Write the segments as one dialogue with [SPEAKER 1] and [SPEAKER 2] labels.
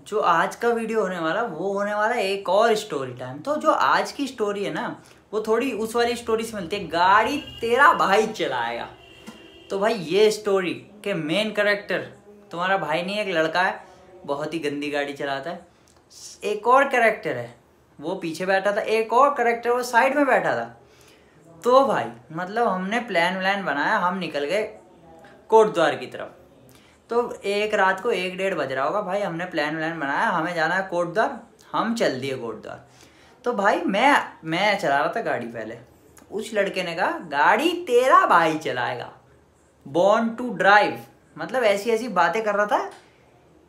[SPEAKER 1] जो आज का वीडियो होने वाला वो होने वाला एक और स्टोरी टाइम। तो जो आज की स्टोरी है ना वो थोड़ी उस वाली स्टोरी से मिलती है, गाड़ी तेरा भाई चलाएगा। तो भाई ये स्टोरी के मेन कैरेक्टर तुम्हारा भाई नहीं, एक लड़का है, बहुत ही गंदी गाड़ी चलाता है। एक और कैरेक्टर है वो पीछे बैठा था, एक और कैरेक्टर वो साइड में बैठा था। तो भाई मतलब हमने प्लान बनाया, हम निकल गए कोटद्वार की तरफ। तो एक रात को 1-1:30 बज रहा होगा भाई, हमने प्लान बनाया, हमें जाना है कोटद्वार। हम चल दिए कोटद्वार। तो भाई मैं चला रहा था गाड़ी पहले। उस लड़के ने कहा गाड़ी तेरा भाई चलाएगा, बॉर्न टू ड्राइव। मतलब ऐसी ऐसी बातें कर रहा था।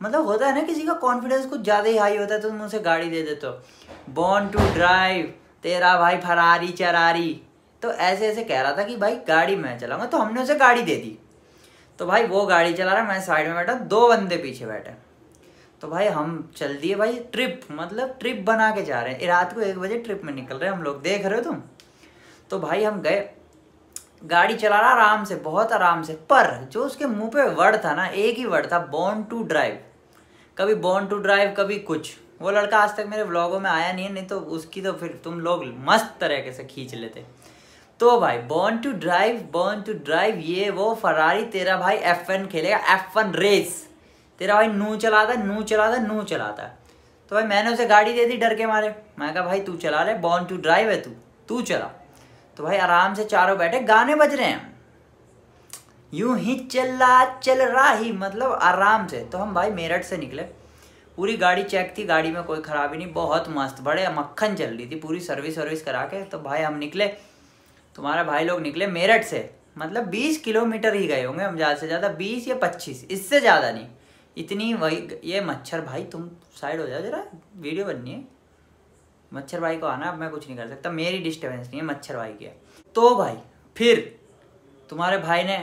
[SPEAKER 1] मतलब होता है ना किसी का कॉन्फिडेंस कुछ ज़्यादा ही हाई होता है तो तुम उसे गाड़ी दे देते हो। बॉर्न टू ड्राइव, तेरा भाई फरारी चरारी। तो ऐसे ऐसे कह रहा था कि भाई गाड़ी मैं चलाऊंगा। तो हमने उसे गाड़ी दे दी। तो भाई वो गाड़ी चला रहा है, मैं साइड में बैठा, 2 बंदे पीछे बैठे। तो भाई हम चल दिए भाई ट्रिप बना के जा रहे हैं। रात को 1 बजे ट्रिप में निकल रहे हैं हम लोग, देख रहे हो तुम। तो भाई हम गए, गाड़ी चला रहा आराम से, बहुत आराम से। पर जो उसके मुंह पे वर्ड था ना, एक ही वर्ड था, बॉर्न टू ड्राइव। कभी बॉर्न टू ड्राइव कभी कुछ। वो लड़का आज तक मेरे व्लॉगों में आया नहीं है, नहीं तो उसकी तो फिर तुम लोग मस्त तरीके से खींच लेते। तो भाई बॉर्न टू ड्राइव ये वो फरारी तेरा भाई F1 खेलेगा, F1 रेस। तेरा भाई नू चलाता। तो भाई मैंने उसे गाड़ी दे दी डर के मारे। मैं कहा भाई तू चला ले, बॉर्न टू ड्राइव है, तू चला। तो भाई आराम से चारों बैठे, गाने बज रहे हैं, यूं ही चल रहा ही, मतलब आराम से। तो हम भाई मेरठ से निकले, पूरी गाड़ी चेक थी, गाड़ी में कोई खराबी नहीं, बहुत मस्त, बड़े मक्खन चल रही थी पूरी, सर्विस करा के। तो भाई हम निकले, तुम्हारे भाई लोग निकले मेरठ से, मतलब 20 किलोमीटर ही गए होंगे हम, ज़्यादा से ज़्यादा 20 या 25, इससे ज़्यादा नहीं, इतनी वही। ये मच्छर भाई तुम साइड हो जाओ जरा, वीडियो बननी है। मच्छर भाई को आना, अब मैं कुछ नहीं कर सकता, मेरी डिस्टर्बेंस नहीं है, मच्छर भाई की है। तो भाई फिर तुम्हारे भाई ने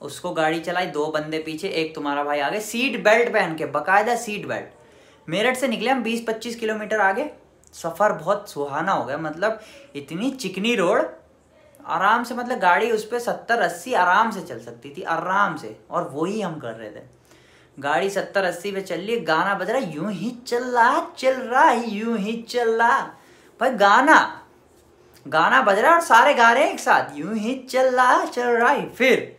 [SPEAKER 1] उसको गाड़ी चलाई, 2 बंदे पीछे, एक तुम्हारा भाई आगे, सीट बेल्ट पहन के, बाकायदा सीट बेल्ट। मेरठ से निकले हम 20-25 किलोमीटर आगे। सफ़र बहुत सुहाना हो गया, मतलब इतनी चिकनी रोड, आराम से, मतलब गाड़ी उस पर 70-80 आराम से चल सकती थी, आराम से। और वही हम कर रहे थे, गाड़ी 70-80 पे चल रही, गाना बज रहा, यूं ही चल रहा यूं ही चल रहा। भाई गाना बज रहा है और सारे गा रहे हैं एक साथ, यूं ही चल रहा। फिर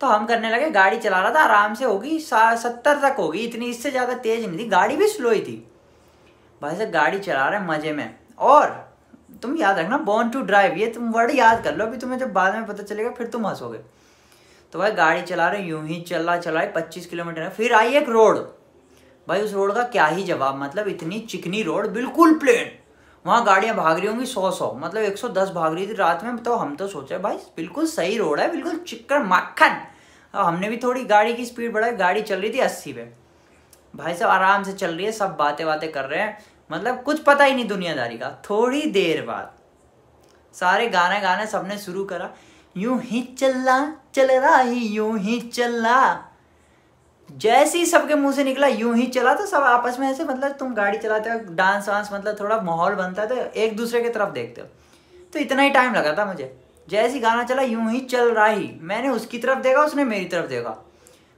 [SPEAKER 1] तो हम करने लगे, गाड़ी चला रहा था आराम से, होगी 70 तक होगी, इतनी, इससे ज़्यादा तेज नहीं थी, गाड़ी भी स्लो ही थी। भाई से गाड़ी चला रहे हैं मज़े में। और तुम याद रखना बॉर्न टू ड्राइव, ये तुम वर्ड याद कर लो, अभी तुम्हें जब बाद में पता चलेगा फिर तुम हंसोगे। तो भाई गाड़ी चला रहे, यूं ही चलाई 25 किलोमीटर। फिर आई एक रोड, भाई उस रोड का क्या ही जवाब, मतलब इतनी चिकनी रोड, बिल्कुल प्लेन। वहाँ गाड़ियाँ भाग रही होंगी 100, मतलब 110 भाग रही थी रात में। तो हम तो सोचे भाई बिल्कुल सही रोड है, बिल्कुल चिकन मक्खन। हमने भी थोड़ी गाड़ी की स्पीड बढ़ाई, गाड़ी चल रही थी 80 पे। भाई सब आराम से चल रही है, सब बातें कर रहे हैं, मतलब कुछ पता ही नहीं दुनियादारी का। थोड़ी देर बाद सारे गाने सबने शुरू करा, यूं ही चल रहा ही यूं ही चला। जैसे ही सबके मुंह से निकला यूं ही चला, तो सब आपस में ऐसे, मतलब तुम गाड़ी चलाते हो, डांस वांस, मतलब थोड़ा माहौल बनता है, तो एक दूसरे की तरफ देखते हो। तो इतना ही टाइम लगा था मुझे। जैसे ही गाना चला, यूं ही चल रहा ही, मैंने उसकी तरफ देखा, उसने मेरी तरफ देखा,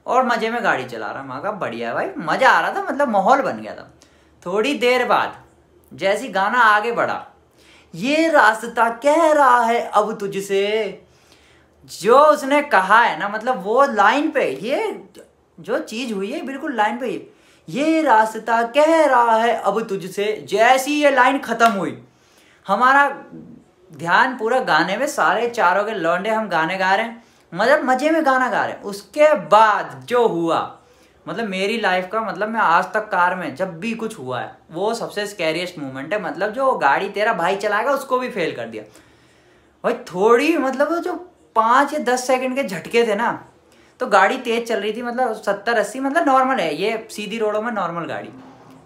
[SPEAKER 1] और मजे में गाड़ी चला रहा। मैं कहा बढ़िया भाई, मजा आ रहा था, मतलब माहौल बन गया था। थोड़ी देर बाद जैसी गाना आगे बढ़ा, ये रास्ता कह रहा है अब तुझसे, जो उसने कहा है ना, मतलब वो लाइन पे, ये जो चीज हुई है बिल्कुल लाइन पे, ये रास्ता कह रहा है अब तुझसे। जैसी ये लाइन खत्म हुई, हमारा ध्यान पूरा गाने में, सारे चारों के लौंडे हम गाने गा रहे हैं, मतलब मजे में गाना गा रहे हैं। उसके बाद जो हुआ, मतलब मेरी लाइफ का, मतलब मैं आज तक कार में जब भी कुछ हुआ है वो सबसे स्कैरियस्ट मोमेंट है। मतलब जो गाड़ी तेरा भाई चलाएगा उसको भी फेल कर दिया भाई। थोड़ी, मतलब जो 5 या 10 सेकंड के झटके थे ना, तो गाड़ी तेज चल रही थी, मतलब 70-80, मतलब नॉर्मल है ये, सीधी रोडों में नॉर्मल गाड़ी।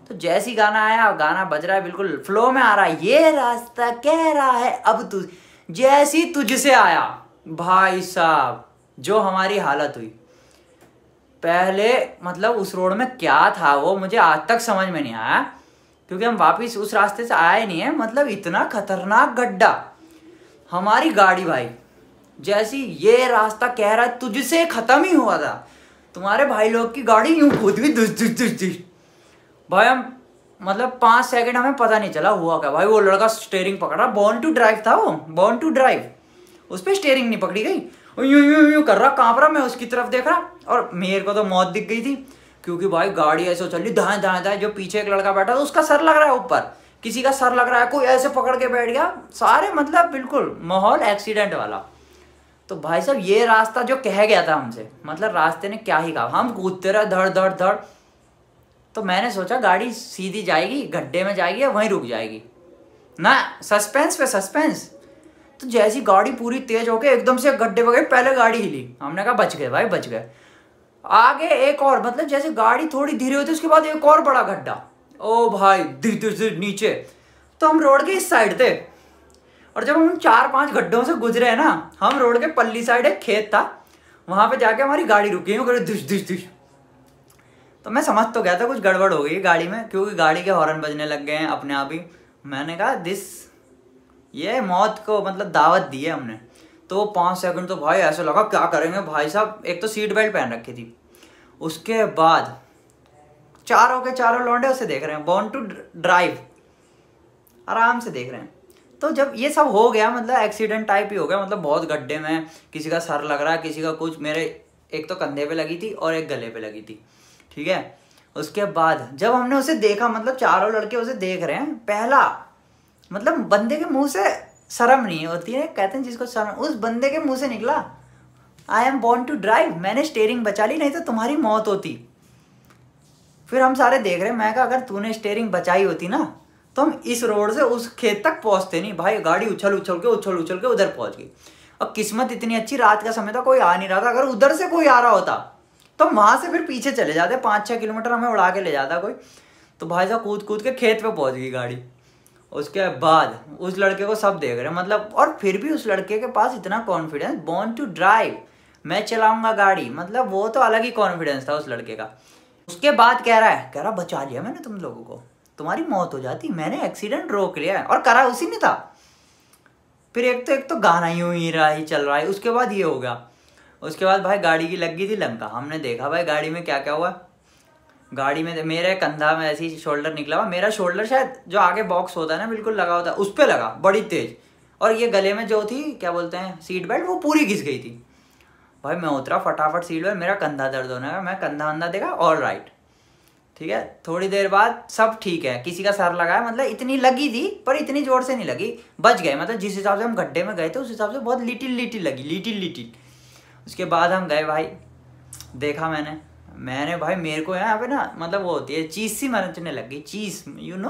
[SPEAKER 1] तो जैसी गाना आया, गाना बज रहा है, बिल्कुल फ्लो में आ रहा है, ये रास्ता कह रहा है अब तू, जैसी तुझसे आया भाई साहब, जो हमारी हालत हुई। पहले मतलब उस रोड में क्या था वो मुझे आज तक समझ में नहीं आया, क्योंकि हम वापस उस रास्ते से आए नहीं है। मतलब इतना खतरनाक गड्ढा, हमारी गाड़ी भाई जैसी ये रास्ता कह रहा है तुझसे खत्म ही हुआ था, तुम्हारे भाई लोग की गाड़ी यूं कूद गई, दुस। भाई हम मतलब 5 सेकंड हमें पता नहीं चला हुआ क्या। भाई वो लड़का स्टेयरिंग पकड़ा, बॉर्न टू ड्राइव था वो, बॉर्न टू ड्राइव, उस पर स्टेयरिंग नहीं पकड़ी गई, यूं यूं यूं कर रहा, कांप रहा, मैं उसकी तरफ देख रहा और मेरे को तो मौत दिख गई थी, क्योंकि भाई गाड़ी ऐसे चल रही दाएं दाएं दाएं, जो पीछे एक लड़का बैठा था उसका सर लग रहा है ऊपर, किसी का सर लग रहा है, कोई ऐसे पकड़ के बैठ गया, सारे मतलब बिल्कुल माहौल एक्सीडेंट वाला। तो भाई साहब ये रास्ता जो कह गया था हमसे, मतलब रास्ते ने क्या ही कहा, हम कूदते रहे धड़ धड़ धड़। तो मैंने सोचा गाड़ी सीधी जाएगी, गड्ढे में जाएगी या वहीं रुक जाएगी ना, सस्पेंस पे सस्पेंस। तो जैसी गाड़ी पूरी तेज होके एकदम से गड्ढे में गई, पहले गाड़ी हिली, हमने कहा बच गए भाई बच गए। आगे एक और, मतलब जैसे गाड़ी थोड़ी धीरे होती उसके बाद एक और बड़ा गड्ढा, ओ भाई धीरे धीरे नीचे। तो हम रोड के इस साइड थे, और जब हम 4-5 गड्ढों से गुजरे हैं ना, हम रोड के पल्ली साइड एक खेत था, वहां पे जाके हमारी गाड़ी रुकी है। तो मैं समझ तो गया था कुछ गड़बड़ हो गई गाड़ी में, क्योंकि गाड़ी के हॉर्न बजने लग गए हैं अपने आप ही। मैंने कहा ये मौत को मतलब दावत दी है हमने। तो 5 सेकंड तो भाई ऐसा लगा क्या करेंगे भाई साहब, एक तो सीट बेल्ट पहन रखी थी, उसके बाद चारों के चारों लौंडे उसे देख रहे हैं, बॉर्न टू ड्राइव, आराम से देख रहे हैं। तो जब ये सब हो गया, मतलब एक्सीडेंट टाइप ही हो गया, मतलब बहुत गड्ढे में, किसी का सर लग रहा है, किसी का कुछ, मेरे एक तो कंधे पे लगी थी और एक गले पे लगी थी, ठीक है। उसके बाद जब हमने उसे देखा, मतलब चारों लड़के उसे देख रहे हैं, पहला मतलब बंदे के मुंह से शर्म नहीं होती है, कहते हैं जिसको शर्म, उस बंदे के मुंह से निकला I am born to drive, मैंने स्टीयरिंग बचा ली, नहीं तो तुम्हारी मौत होती। फिर हम सारे देख रहे हैं, मैं कहा अगर तूने स्टीयरिंग बचाई होती ना तो हम इस रोड से उस खेत तक पहुंचते नहीं। भाई गाड़ी उछल उछल के उधर पहुंच गई। और किस्मत इतनी अच्छी, रात का समय था, कोई आ नहीं रहा था, अगर उधर से कोई आ रहा होता तो वहां से फिर पीछे चले जाते, 5-6 किलोमीटर हमें उड़ा के ले जाता कोई। तो भाई साहब कूद कूद के खेत पे पहुंच गई गाड़ी। उसके बाद उस लड़के को सब देख रहे हैं, मतलब, और फिर भी उस लड़के के पास इतना कॉन्फिडेंस, बॉर्न टू ड्राइव, मैं चलाऊंगा गाड़ी, मतलब वो तो अलग ही कॉन्फिडेंस था उस लड़के का। उसके बाद कह रहा बचा लिया मैंने तुम लोगों को, तुम्हारी मौत हो जाती, मैंने एक्सीडेंट रोक लिया है, और करा उसी ने था। फिर एक तो गाना यूं ही रहा ही चल रहा है। उसके बाद ये हो गया, उसके बाद भाई गाड़ी की लग गई थी लंका। हमने देखा भाई गाड़ी में क्या क्या हुआ। गाड़ी में मेरे कंधा में ऐसी शोल्डर निकला हुआ, मेरा शोल्डर शायद जो आगे बॉक्स होता है ना बिल्कुल लगा होता है, उस पर लगा बड़ी तेज, और ये गले में जो थी क्या बोलते हैं सीट बेल्ट, वो पूरी घिस गई थी। भाई मैं उतरा फटाफट सीट बेल्ट, मेरा कंधा दर्द होने लगा, मैं कंधा वंधा देखा, ऑल राइट, ठीक है। थोड़ी देर बाद सब ठीक है, किसी का सर लगा है, मतलब इतनी लगी थी पर इतनी जोर से नहीं लगी, बच गए, मतलब जिस हिसाब से हम गड्ढे में गए थे उस हिसाब से बहुत लिटिल लगी, लिटिल। उसके बाद हम गए भाई, देखा मैंने भाई, मेरे को यहाँ पे ना मतलब वो होती है चीज़ सी मचने लग गई, चीज़ यू नो।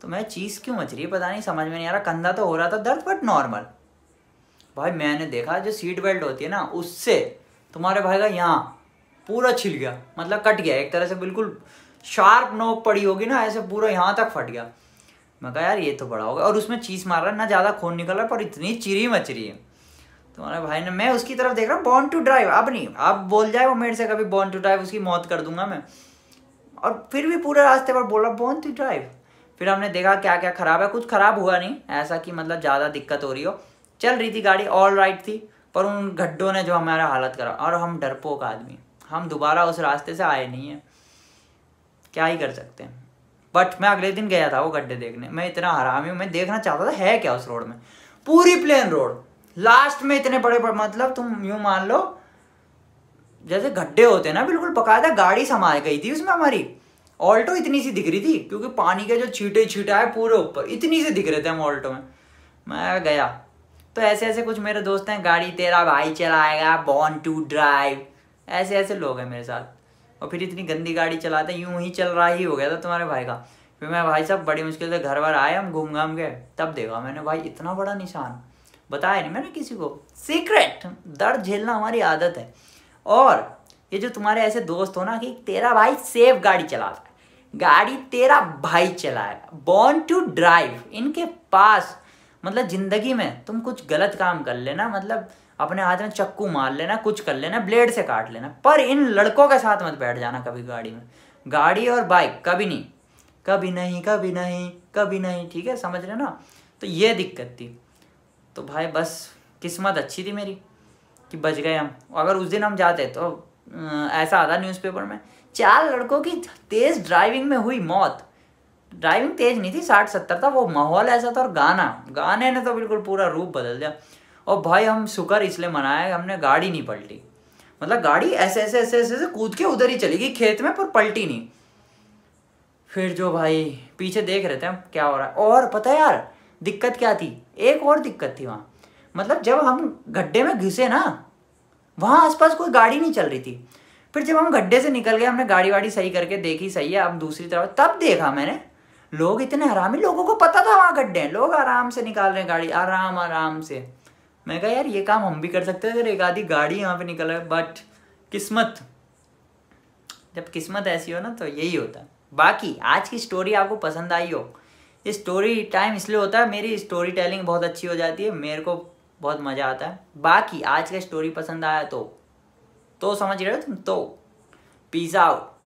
[SPEAKER 1] तो मैं चीज़ क्यों मच रही है पता नहीं, समझ में नहीं आ रहा। कंधा तो हो रहा था दर्द बट नॉर्मल। भाई मैंने देखा जो सीट बेल्ट होती है ना, उससे तुम्हारे भाई का यहाँ पूरा छिल गया, मतलब कट गया एक तरह से, बिल्कुल शार्प नोक पड़ी होगी ना, ऐसे पूरा यहाँ तक फट गया। मैं कहा यार ये तो बड़ा होगा, और उसमें चीज़ मार रहा है ना, ज़्यादा खून निकल रहा है पर इतनी चिरी मच रही है। तुम्हारे भाई ने, मैं उसकी तरफ देख रहा हूँ, बॉर्न टू ड्राइव, अब नहीं, अब बोल जाए वो मेरे से कभी बॉर्न टू ड्राइव, उसकी मौत कर दूंगा मैं। और फिर भी पूरे रास्ते पर बोल रहा बॉर्न टू ड्राइव। फिर हमने देखा क्या क्या खराब है, कुछ खराब हुआ नहीं ऐसा कि मतलब ज़्यादा दिक्कत हो रही हो, चल रही थी गाड़ी, ऑल राइट थी। पर उन गड्ढों ने जो हमारा हालत करा, और हम डरपोक आदमी, हम दोबारा उस रास्ते से आए नहीं हैं, क्या ही कर सकते हैं। बट मैं अगले दिन गया था वो गड्ढे देखने, मैं इतना हरामी हूँ, मैं देखना चाहता था है क्या उस रोड में, पूरी प्लेन रोड, लास्ट में इतने बड़े मतलब तुम यूं मान लो जैसे गड्ढे होते हैं ना, बिल्कुल बकायदा गाड़ी समा गई थी उसमें हमारी। ऑल्टो इतनी सी दिख रही थी, क्योंकि पानी के जो छींटे आए पूरे ऊपर, इतनी सी दिख रहे थे हम ऑल्टो में। मैं गया तो ऐसे कुछ मेरे दोस्त हैं, गाड़ी तेरा भाई चलाएगा, बॉर्न टू ड्राइव, ऐसे लोग हैं मेरे साथ, और फिर इतनी गंदी गाड़ी चलाते हैं, यूं ही चल रहा ही हो गया था तुम्हारे भाई का। फिर मैं भाई साहब बड़ी मुश्किल से घर वर आए, हम घूम घाम गए, तब देखा मैंने भाई इतना बड़ा निशान, बताया नहीं मैंने किसी को, सीक्रेट। दर्द झेलना हमारी आदत है। और ये जो तुम्हारे ऐसे दोस्त हो ना कि तेरा भाई सेफ गाड़ी चलाता है, गाड़ी तेरा भाई चलाएगा, बॉर्न टू ड्राइव, इनके पास मतलब जिंदगी में तुम कुछ गलत काम कर लेना, मतलब अपने हाथ में चक्कू मार लेना, कुछ कर लेना, ब्लेड से काट लेना, पर इन लड़कों के साथ मत बैठ जाना कभी गाड़ी में, गाड़ी और बाइक कभी नहीं, कभी नहीं, कभी नहीं, कभी नहीं, ठीक है, समझ रहे ना। तो ये दिक्कत थी। तो भाई बस किस्मत अच्छी थी मेरी कि बच गए हम, अगर उस दिन हम जाते तो ऐसा आता न्यूज़पेपर में, 4 लड़कों की तेज ड्राइविंग में हुई मौत। ड्राइविंग तेज नहीं थी, 60-70 था, वो माहौल ऐसा था, और गाने ने तो बिल्कुल पूरा रूप बदल दिया। और भाई हम शुक्र इसलिए मनाए हमने गाड़ी नहीं पलटी, मतलब गाड़ी ऐसे ऐसे ऐसे ऐसे कूद के उधर ही चली गई खेत में, पर पलटी नहीं। फिर जो भाई पीछे देख रहे थे हम क्या हो रहा है। और पता है यार दिक्कत क्या थी, एक और दिक्कत थी वहाँ, मतलब जब हम गड्ढे में घुसे ना, वहाँ आसपास कोई गाड़ी नहीं चल रही थी। फिर जब हम गड्ढे से निकल गए, हमने गाड़ी वाड़ी सही करके देखी, सही है, अब दूसरी तरफ, तब देखा मैंने लोग इतने हरामी, लोगों को पता था वहाँ गड्ढे हैं, लोग आराम से निकाल रहे हैं गाड़ी, आराम से। मैं कहा यार ये काम हम भी कर सकते हैं अगर एक आधी गाड़ी यहाँ पे निकल रहा है, बट किस्मत, जब किस्मत ऐसी हो ना तो यही होता है। बाकी आज की स्टोरी आपको पसंद आई हो, ये स्टोरी टाइम इसलिए होता है, मेरी स्टोरी टेलिंग बहुत अच्छी हो जाती है, मेरे को बहुत मज़ा आता है। बाकी आज का स्टोरी पसंद आया तो समझ रहे हो तुम, तो पीस आउट।